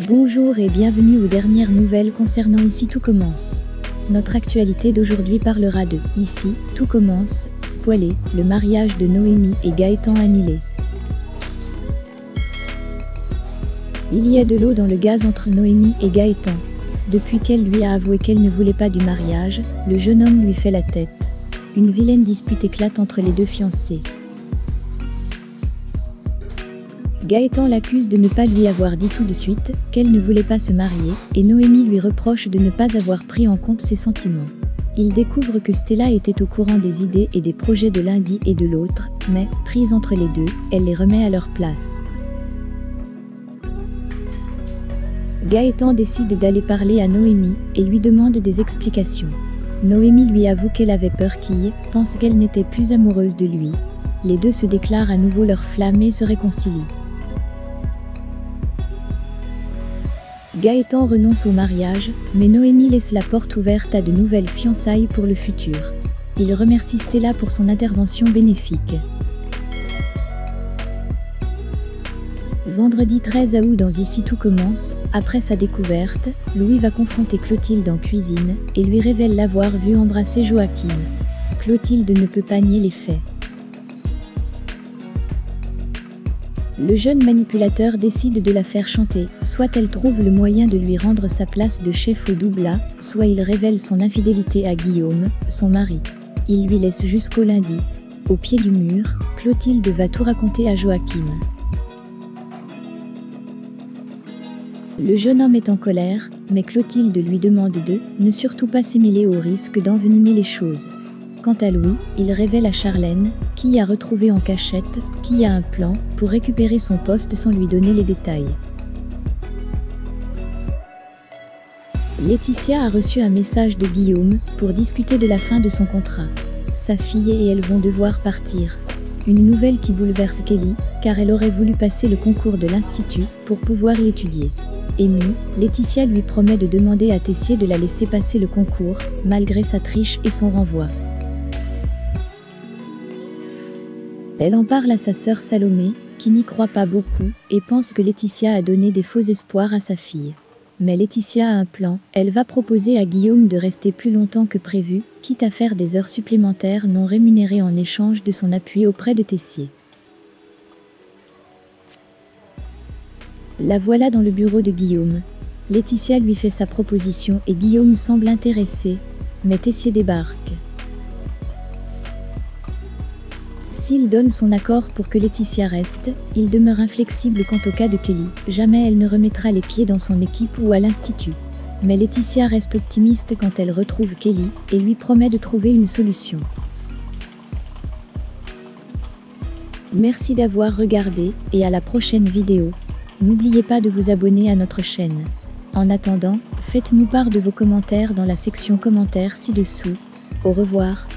Bonjour et bienvenue aux dernières nouvelles concernant Ici tout commence. Notre actualité d'aujourd'hui parlera de Ici tout commence, spoilé, le mariage de Noémie et Gaëtan annulé. Il y a de l'eau dans le gaz entre Noémie et Gaëtan. Depuis qu'elle lui a avoué qu'elle ne voulait pas du mariage, le jeune homme lui fait la tête. Une vilaine dispute éclate entre les deux fiancés. Gaëtan l'accuse de ne pas lui avoir dit tout de suite qu'elle ne voulait pas se marier, et Noémie lui reproche de ne pas avoir pris en compte ses sentiments. Il découvre que Stella était au courant des idées et des projets de l'un et de l'autre, mais, prise entre les deux, elle les remet à leur place. Gaëtan décide d'aller parler à Noémie et lui demande des explications. Noémie lui avoue qu'elle avait peur qu'il pense qu'elle n'était plus amoureuse de lui. Les deux se déclarent à nouveau leur flamme et se réconcilient. Gaëtan renonce au mariage, mais Noémie laisse la porte ouverte à de nouvelles fiançailles pour le futur. Il remercie Stella pour son intervention bénéfique. Vendredi 13 août dans Ici tout commence, après sa découverte, Louis va confronter Clotilde en cuisine et lui révèle l'avoir vu embrasser Joachim. Clotilde ne peut pas nier les faits. Le jeune manipulateur décide de la faire chanter, soit elle trouve le moyen de lui rendre sa place de chef au Doubla, soit il révèle son infidélité à Guillaume, son mari. Il lui laisse jusqu'au lundi. Au pied du mur, Clotilde va tout raconter à Joachim. Le jeune homme est en colère, mais Clotilde lui demande de ne surtout pas s'émêler au risque d'envenimer les choses. Quant à Louis, il révèle à Charlène, qui a retrouvé en cachette, qu'il a un plan pour récupérer son poste sans lui donner les détails. Laetitia a reçu un message de Guillaume pour discuter de la fin de son contrat. Sa fille et elle vont devoir partir. Une nouvelle qui bouleverse Kelly, car elle aurait voulu passer le concours de l'Institut pour pouvoir y étudier. Émue, Laetitia lui promet de demander à Tessier de la laisser passer le concours, malgré sa triche et son renvoi. Elle en parle à sa sœur Salomé, qui n'y croit pas beaucoup, et pense que Laetitia a donné des faux espoirs à sa fille. Mais Laetitia a un plan, elle va proposer à Guillaume de rester plus longtemps que prévu, quitte à faire des heures supplémentaires non rémunérées en échange de son appui auprès de Tessier. La voilà dans le bureau de Guillaume. Laetitia lui fait sa proposition et Guillaume semble intéressé, mais Tessier débarque. S'il donne son accord pour que Laetitia reste, il demeure inflexible quant au cas de Kelly. Jamais elle ne remettra les pieds dans son équipe ou à l'Institut. Mais Laetitia reste optimiste quand elle retrouve Kelly et lui promet de trouver une solution. Merci d'avoir regardé et à la prochaine vidéo. N'oubliez pas de vous abonner à notre chaîne. En attendant, faites-nous part de vos commentaires dans la section commentaires ci-dessous. Au revoir.